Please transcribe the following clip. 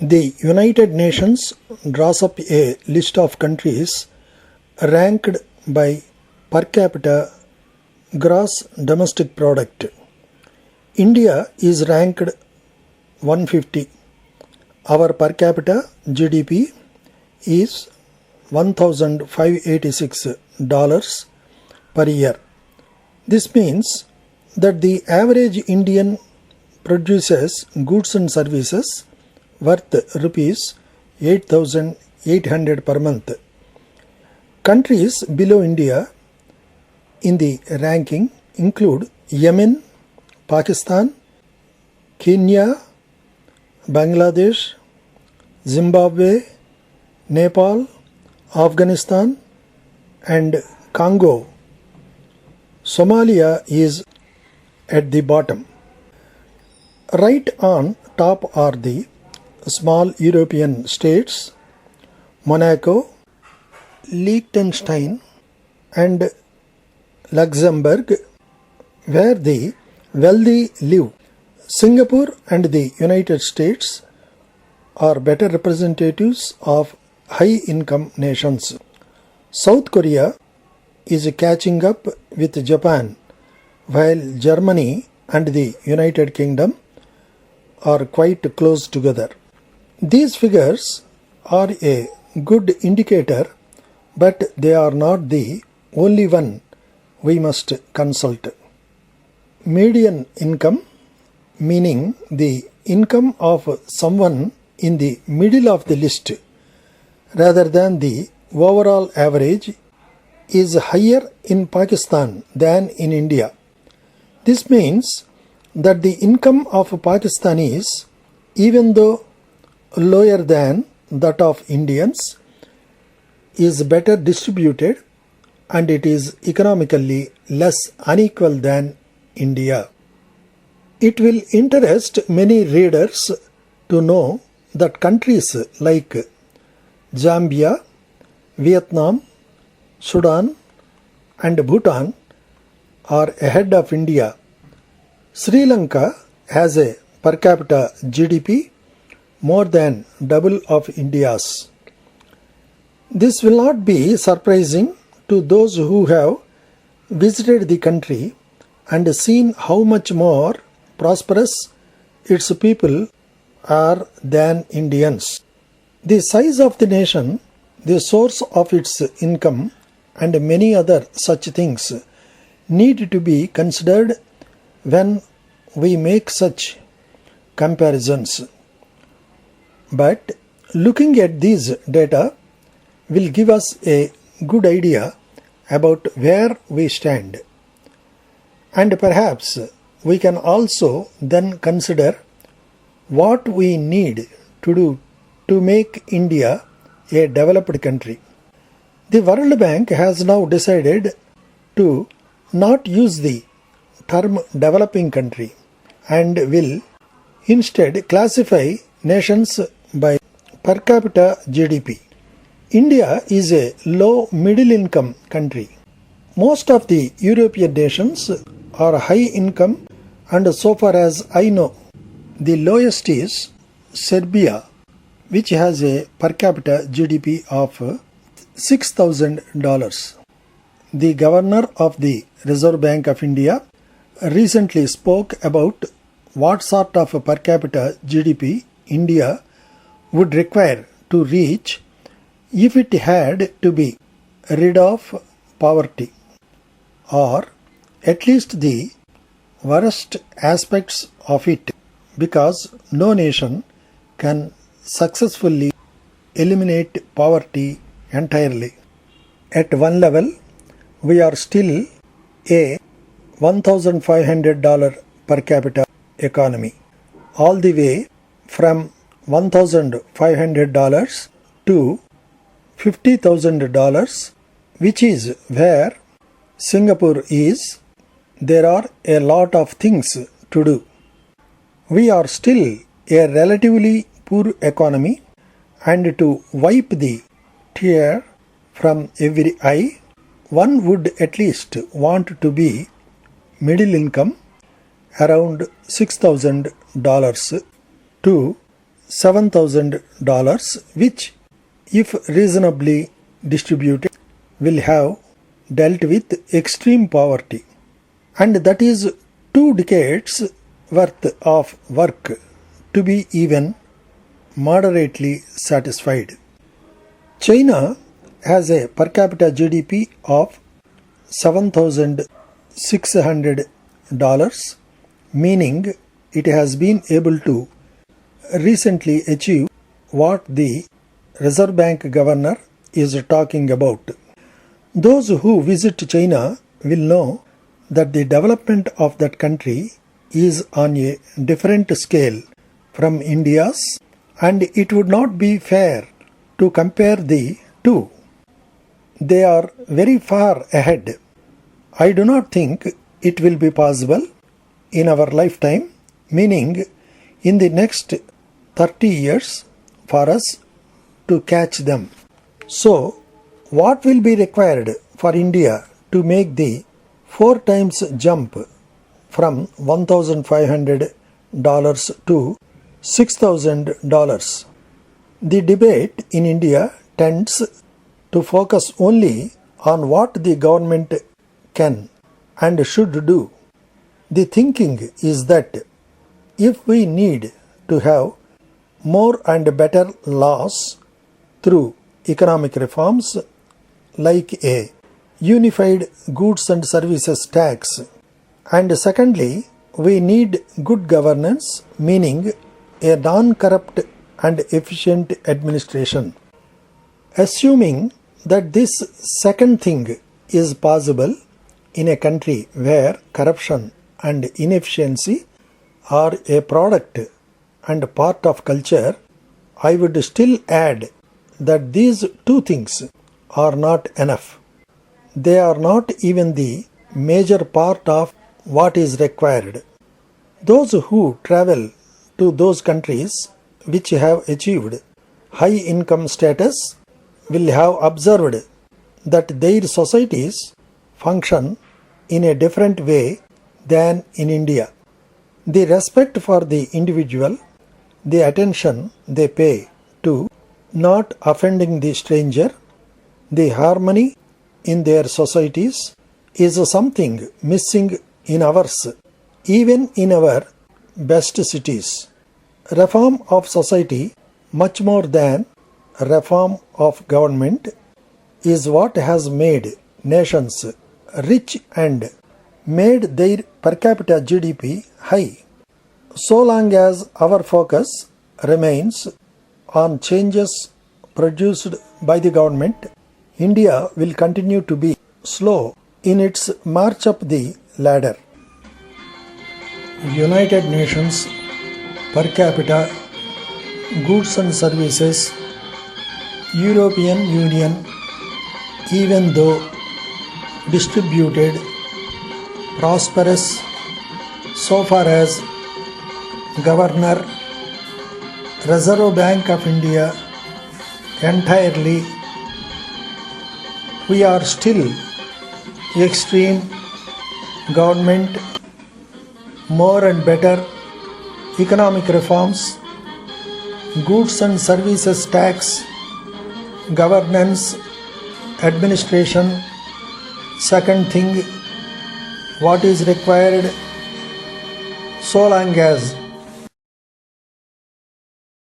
The United Nations draws up a list of countries ranked by per capita gross domestic product. India is ranked 150. Our per capita GDP is $1,586 per year. This means that the average Indian produces goods and services worth rupees 8,800 per month. Countries below India in the ranking include Yemen, Pakistan, Kenya, Bangladesh, Zimbabwe, Nepal, Afghanistan, and Congo. Somalia is at the bottom. Right on top are the small European states, Monaco, Liechtenstein, and Luxembourg, where the wealthy live. Singapore and the United States are better representatives of high-income nations. South Korea is catching up with Japan, while Germany and the United Kingdom are quite close together. These figures are a good indicator, but they are not the only one we must consult. Median income, meaning the income of someone in the middle of the list rather than the overall average, is higher in Pakistan than in India. This means that the income of Pakistanis, even though lower than that of Indians, is better distributed and it is economically less unequal than India. It will interest many readers to know that countries like Zambia, Vietnam, Sudan, and Bhutan are ahead of India. Sri Lanka has a per capita GDP more than double of India's. This will not be surprising to those who have visited the country and seen how much more prosperous its people are than Indians. The size of the nation, the source of its income, and many other such things need to be considered when we make such comparisons. But looking at these data will give us a good idea about where we stand. And perhaps we can also then consider what we need to do to make India a developed country. The World Bank has now decided to not use the term developing country and will instead classify nations by per capita GDP. India is a low middle income country. Most of the European nations are high income, and so far as I know, the lowest is Serbia, which has a per capita GDP of $6,000. The governor of the Reserve Bank of India recently spoke about what sort of a per capita GDP India would require to reach if it had to be rid of poverty, or at least the worst aspects of it, because no nation can successfully eliminate poverty entirely. At one level, we are still a $1,500 per capita economy, all the way from $1,500 to $50,000, which is where Singapore is. There are a lot of things to do. We are still a relatively poor economy, and to wipe the tear from every eye, one would at least want to be middle income, around $6,000 to $7,000, which, if reasonably distributed, will have dealt with extreme poverty. And that is 2 decades worth of work to be even moderately satisfied. China has a per capita GDP of $7,600, meaning it has been able to recently achieve what the Reserve Bank governor is talking about. Those who visit China will know that the development of that country is on a different scale from India's, and it would not be fair to compare the two. They are very far ahead. I do not think it will be possible in our lifetime, meaning in the next 30 years, for us to catch them. So, what will be required for India to make the 4 times jump from $1,500 to $6,000? The debate in India tends to focus only on what the government can and should do. The thinking is that if we need to have more and better laws through economic reforms like a unified goods and services tax, and secondly, we need good governance, meaning a non-corrupt and efficient administration. Assuming that this second thing is possible in a country where corruption and inefficiency are a product and part of culture, I would still add that these 2 things are not enough. They are not even the major part of what is required. Those who travel to those countries which have achieved high income status will have observed that their societies function in a different way than in India. The respect for the individual, the attention they pay to not offending the stranger, the harmony in their societies is something missing in ours, even in our best cities. Reform of society, much more than reform of government, is what has made nations rich and made their per capita GDP high. So long as our focus remains on changes produced by the government, India will continue to be slow in its march up the ladder. United Nations per capita goods and services, European Union, even though distributed, prosperous so far as Governor, Reserve Bank of India entirely, we are still extreme government, more and better economic reforms, goods and services tax, governance, administration. Second thing, what is required, so long as